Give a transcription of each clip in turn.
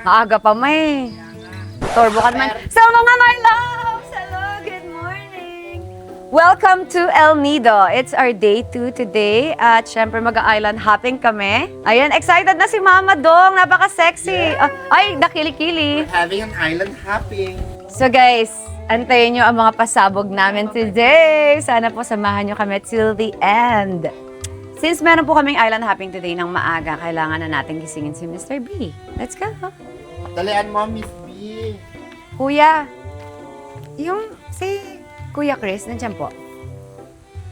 Maaga pa may. Turbo ka naman. So mga my loves, hello, good morning. Welcome to El Nido. It's our day 2 today. At syempre mag-island hopping kami. Ayan, excited na si Mama Dong. Napaka-sexy. Yeah. Ay, dakili-kili. We're having an island hopping. So guys, antayin nyo ang mga pasabog namin today. Sana po samahan nyo kami till the end. Since meron po kaming island hopping today ng maaga, kailangan na natin gisingin si Mr. B. Let's go. Dalian mo, Miss B. Kuya, yung si Kuya Chris, nandiyan po.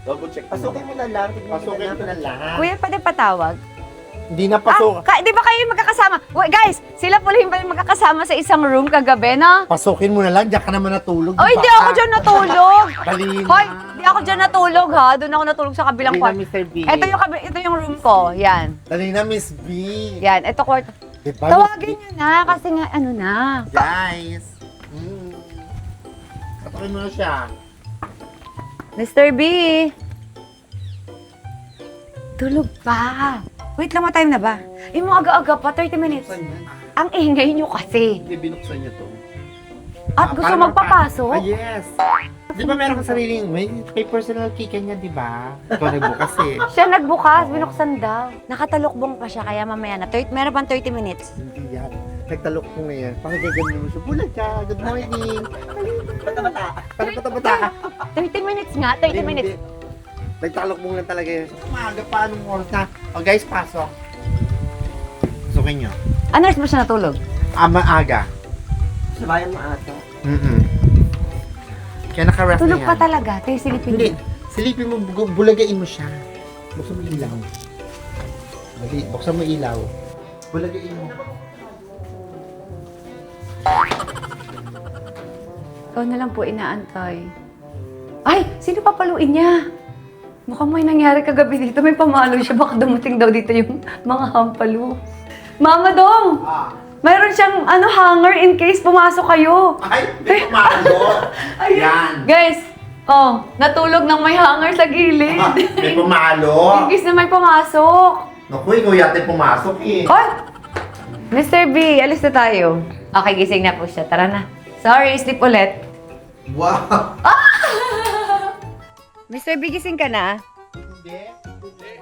Double check. Pasukin mo na lang. Pasukin mo na lang. Kuya, pwede patawag? Hindi na pasok. Di ba kayo magkakasama? Wait, guys, sila po rin pala magkakasama sa isang room kagabi, no? Pasukin mo na lang. Diyan ka naman natulog. Oh, hindi ako dyan natulog. Balina. Hoy, hindi ako dyan natulog, ha? Doon ako natulog sa kabilang Dali na, kwarto. Mr. B. Ito yung room ko. Yan. Dali na, Miss B. Yan, ito kwarto. Diba, Tawagin nyo na, kasi nga, ano na. Guys. Pasukin mo na siya. Mr. B. Tulog pa. Wait lang, time na ba? Yung mga aga-aga pa, 30 minutes. Ang ingay nyo kasi. Hindi binuksan niyo to. At gusto Para magpapasok? yes. Di ba meron ka sariling, may personal key ka niya, di ba? Ikaw nagbukas eh. Siya nagbukas, binuksan daw. Nakatalokbong pa siya, kaya mamaya na. Meron pang 30 minutes. Hindi yan. Nagtalok ko ngayon. Parang gaganyan mo siya. Bulag ka. Good morning. Bata-bata. Parang bata-bata. 30 minutes nga, 30 minutes. Nagtalok mo lang talaga yun. Maaga pa, anong oras na? O guys, pasok. Pasukin nyo. Ano oras ba siya natulog? Maaga. Sabayan mo ata. Kaya naka-ref na Tulog yan. pa talaga, tayo silipin. Hindi. Silipin mo, bulagain mo siya. Buksan mo ilaw. Buksan mo ilaw. Bulagain mo. Ikaw na lang po inaantay. Ay! Sino papaluin niya? Mukhang may nangyari kagabi dito. May pamalo siya. Baka dumating daw dito yung mga hampalo. Mama Dong! Mayroon siyang hanger in case pumasok kayo. Ay, may pumalo. Yan. Guys, natulog ng may hanger sa gilid. May pumalo. In case na may pumasok. Naku, ikaw yata pumasok eh. Hoy! Mr. B, alis na tayo. Okay, gising na po siya. Tara na. Sorry, sleep ulit. Wow. Mr. B, gising ka na? Hindi.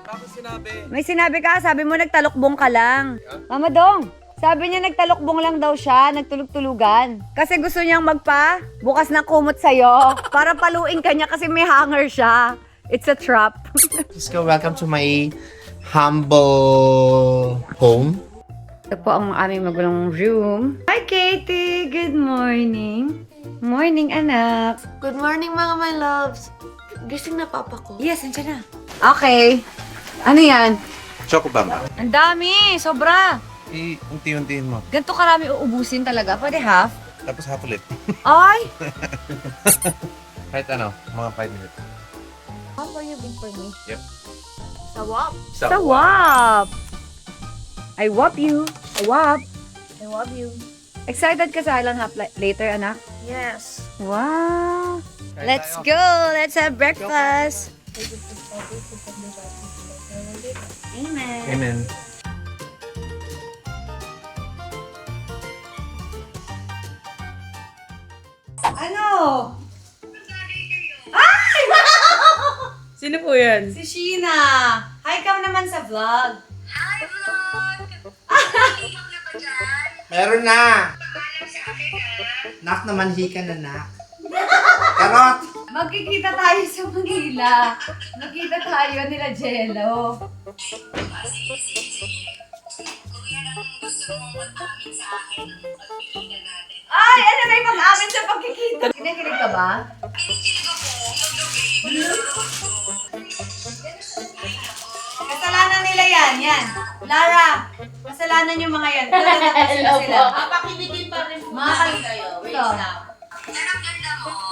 Bakit sinabi? May sinabi ka, sabi mo nagtalokbong ka lang. Mama Dong, sabi niya nagtalokbong lang daw siya, nagtulog-tulugan. Kasi gusto niyang bukas ng kumot sa'yo. Para paluin ka niya kasi may hanger siya. It's a trap. Let's go. Welcome to my humble home. Ito po ang aming magulong room. Hi, Katie! Good morning. Morning, anak. Good morning mga my loves. Gising na papa ko. Yes, nandiyan na. Okay. Ano yan? Choco Bamba. Ang dami! Sobra! Unti-untiin mo. Ganito karami uubusin talaga. Pwede half? Tapos half ulit. Ay! Kahit mga 5 minutes. How are you being for me? Yep. Sawap. Sawap! I wap you. I wap. I love you. Excited ka sa Island Hop later, anak? Yes. Wow! Let's go! Let's have breakfast! Amen. Amen. Ano? Sino po yan? Si Sheena! Hi ka naman sa vlog. Meron na. Nak naman hika na nak. Karot. Magkikita tayo sa Manila. Magkita tayo nila Jello. Ay! Ano na yung pag-amin sa pagkikita? Kinikilig ka ba? Kasalanan nila yan. Lara, kasalanan yung mga yan. Sila. Papakiligin pa rin po Mga namin kayo. Wait Ito. lang.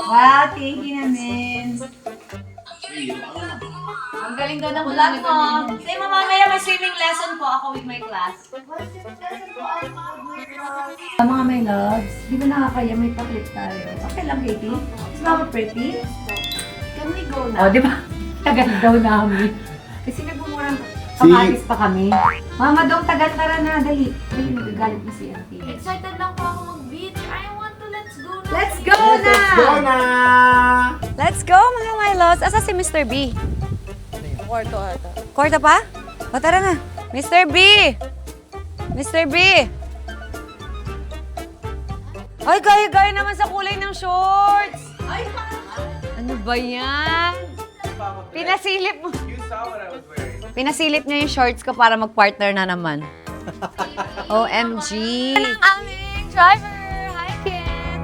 Wow, thank you namin. Ang galing daw ng vlog mo. Say mo mamaya may swimming lesson po ako with my class. Mga my loves, di ba nakakaya may pa-clip tayo? Okay lang, Katie? Is Mama pretty? Can we go O, na? di ba? Tagal daw namin. Kasi nagmumurang Pang-alis pa kami. Mama Dong, tagal tara na. Dali. Dali, magagalit na si Auntie. Excited lang po ako mag-beach. I want to let's go na. Let's go na! Let's go na! Let's go, mga my loves. Asa si Mr. B? Kwarto ata. Kwarta pa? O, tara na. Mr. B! Mr. B! Ay, gaya-gaya naman sa kulay ng shorts. Ay, Ano ba yan? Pinasilip mo. You saw what I was wearing. Pinasilip niya yung shorts ko para mag-partner na naman. OMG! Ang aming driver! Hi, Ken!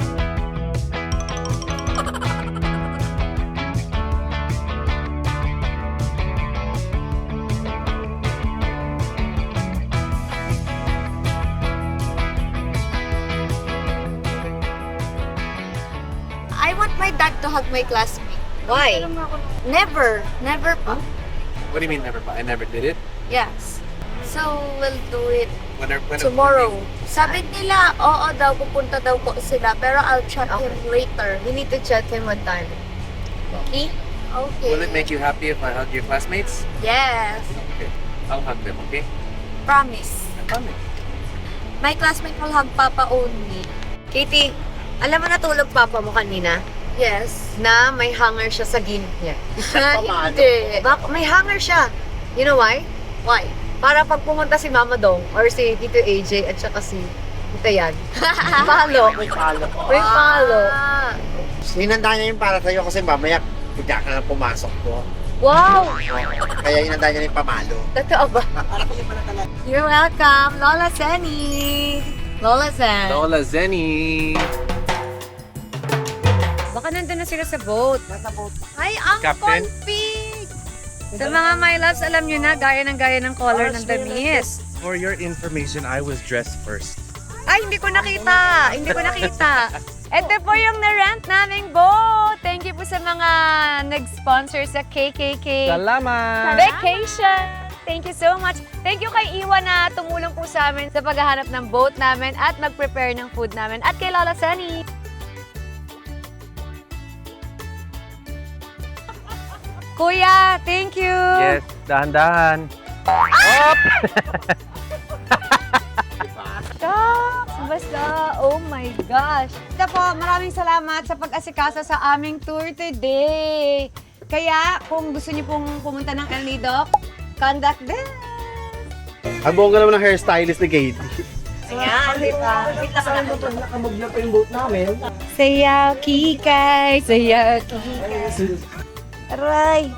I want my dad to hug my classmate. Why? Never. Never pa. What do you mean never? I never did it. Yes. So, we'll do it When tomorrow. Sabi nila, oo daw, pupunta daw po sila. Pero I'll chat him later. We need to chat him one time. Okay? Okay. Will it make you happy if I hug your classmates? Yes. Okay. I'll hug them, okay? Promise. I promise. My classmate will hug Papa only. Katie, alam mo natulog papa mo kanina? Yes. Na may hanger siya sa ginit niya. Hindi. May hanger siya. You know why? Why? Para pag pumunta si Mama Dong or si Tito AJ at saka si Tita Yan. Palo. May palo. May palo. Ah. Hinanda niya yun para sa'yo kasi mamaya bigla ka na pumasok po. Wow! Kaya hinanda niya yung pamalo. Totoo ba? You're welcome, Lola Zenny. Lola Zen. Lola Zenny! Baka nandun na sila sa boat. Ay, ang Captain? config! Sa mga my loves, alam nyo na, gaya ng color ng damit. For your information, I was dressed first. Ay, hindi ko nakita. Hindi ko nakita. Ito po yung na-rent naming boat. Thank you po sa mga nag-sponsor sa KKK Salamat! Vacation. Thank you so much. Thank you kay Iwa na tumulong po sa amin sa paghahanap ng boat namin at mag-prepare ng food namin. At kay Lola Sunny. Kuya, thank you. Yes, dahan-dahan. Shucks! Basta, oh my gosh. Ito po, maraming salamat sa pag-asikasa sa aming tour today. Kaya, kung gusto niyo pong pumunta ng El Nido, contact them. Ang bongga naman ng hairstylist ni Katie. Ayan, di ba? Sayaw kikay, sayaw kikay. Aray!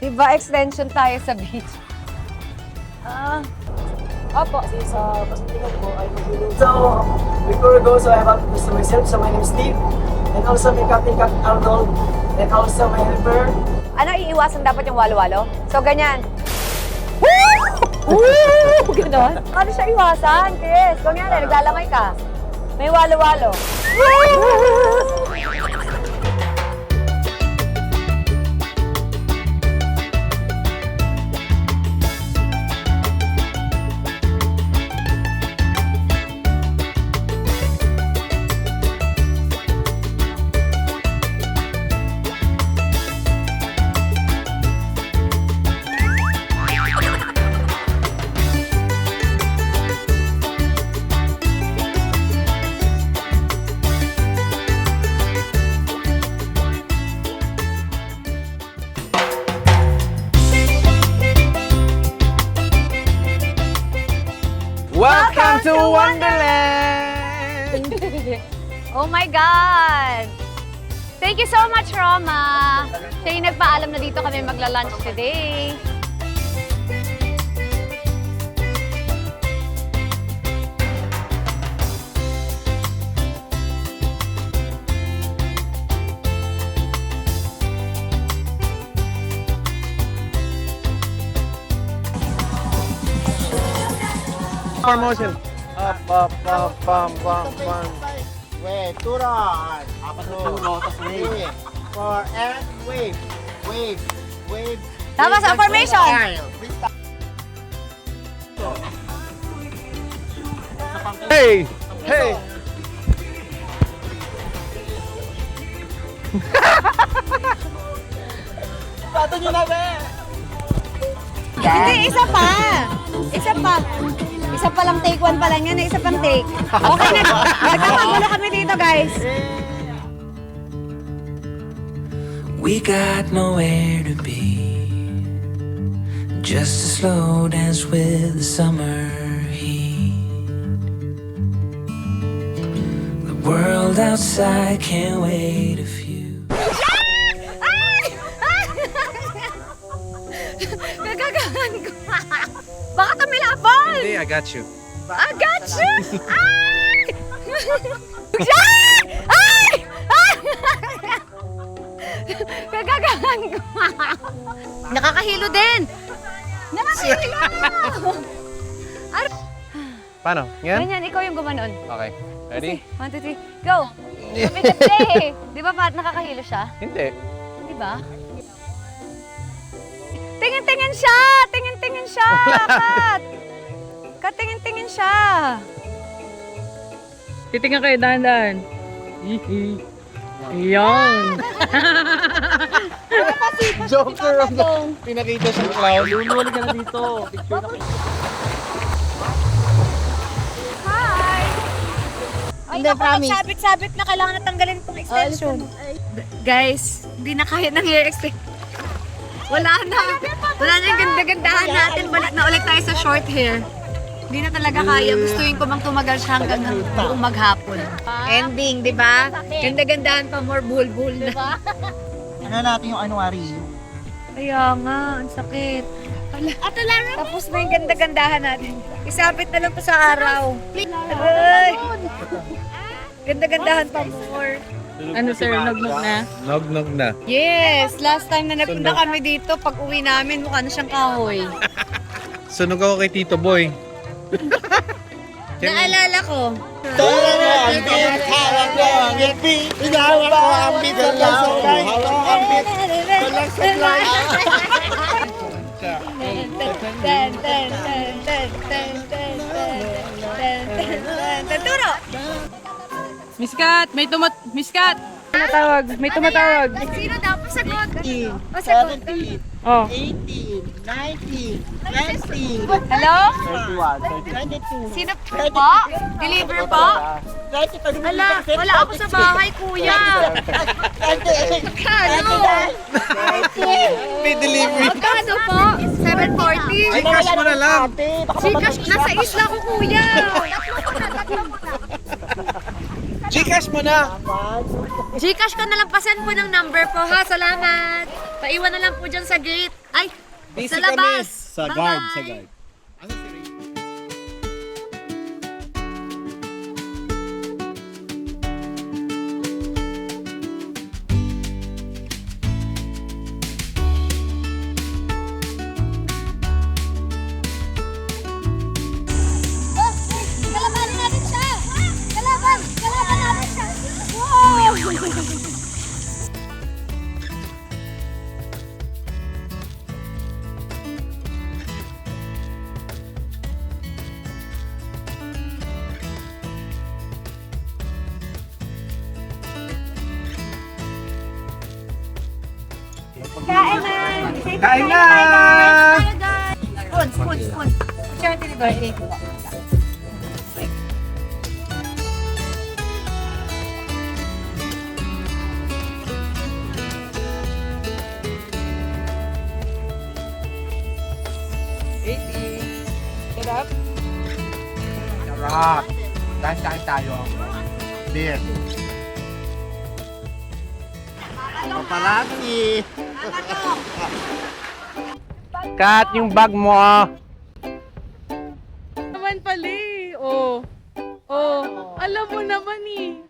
Diba, extension tayo sa beach. Opo. Sa pasunod po ay maglulog. So, before we go, so I have to introduce myself. So my name is Steve. And also my Captain Arnold. And also my helper. Ano iiwasan dapat yung walo-walo? So, ganyan. Woo! Ganon? Ano siya iwasan, Chris? Kung yan, naglalamay ka. May walo-walo. Welcome to Wonderland! Oh my God! Thank you so much, Roma. Siya yung nagpaalam na dito kami magla-lunch today. More motion. Up, up, up, bum, bum, bum. Wait, turon. Apat na turo. Wave. For and wave. Wave. Wave. Tama sa formation. Hey! Hey! Hindi, isa pa. Isa pa. Isa pa lang take, one pa lang yan. Isa pang take. Okay, nagkakagulo kami dito, guys. We got nowhere to be. Just a slow dance with the summer heat. The world outside can't wait a few. Nagagahan ko. Baka tumilapon. Hindi, I got you. I got you! Ay! Ay! Ay! Kagagahan ko. Nakakahilo din. Nakakahilo. Paano? Yan? Ganyan, ikaw yung gumanon. Okay. Ready? 1, 2, 3, go! Sabi ka play. Di ba Pat, nakakahilo siya? Hindi. Di ba? Tingin-tingin siya! Tingin-tingin siya! Pat! Katingin-tingin siya! Titingnan kayo dahan-dahan. Hihi. Yan. Joker ang pinakita sa cloud. Luluwali ka na dito. Picture na kayo. Hindi, promise. Sabit-sabit na kailangan natanggalin itong extension. Guys, hindi na kaya ng hair extension. Wala na. Wala na yung ganda-gandahan natin. Balik na ulit tayo sa short hair. Hindi na talaga kaya. Gustuin ko bang tumagal siya hanggang buong maghapon. Ending, di ba? Ganda-gandahan pa, more bull-bull na. Ano natin yung Anuary? Kaya nga, ang sakit. Tapos na yung ganda-gandahan natin. Isabit na lang pa sa araw. Aray! Ganda-gandahan pa more. Ano sir, nagnog na? Nog na. Yes! Last time na napunta kami dito, pag uwi namin, mukha na siyang kahoy. Sunog ako kay Tito Boy. Naalala ko. Hawak ko ang ngiti, inawak ko ang bidalaw, hawak ko ang bit, walang sablay. Turo! Miss Kat, may tumatawag. May tumatawag. Sino daw? Pasagot. Pasagot. 17, Oh. 18, 19, 20, Hello? 21, 22, Sino po? Deliver po? Wala ako sa bahay, kuya. Kano? May delivery. Magkano po? 740? Gcash mo na lang. Gcash, nasa isla ko, kuya. Gcash mo na. Gcash ko na lang, pasend po ng number po, ha? Salamat. Paiwan na lang po dyan sa gate. Ay, sa labas. Sa guard, sa guard. Kalabanin natin siya! Kalaban! Kalaban natin siya! Wow! Kain na! Kain na! Spoon. Share to the birthday ko. Sarap. Kain tayo. Beer. Paparazzi. Kat, yung bag mo. Naman pala eh. Oh. Oh. Alam mo naman eh.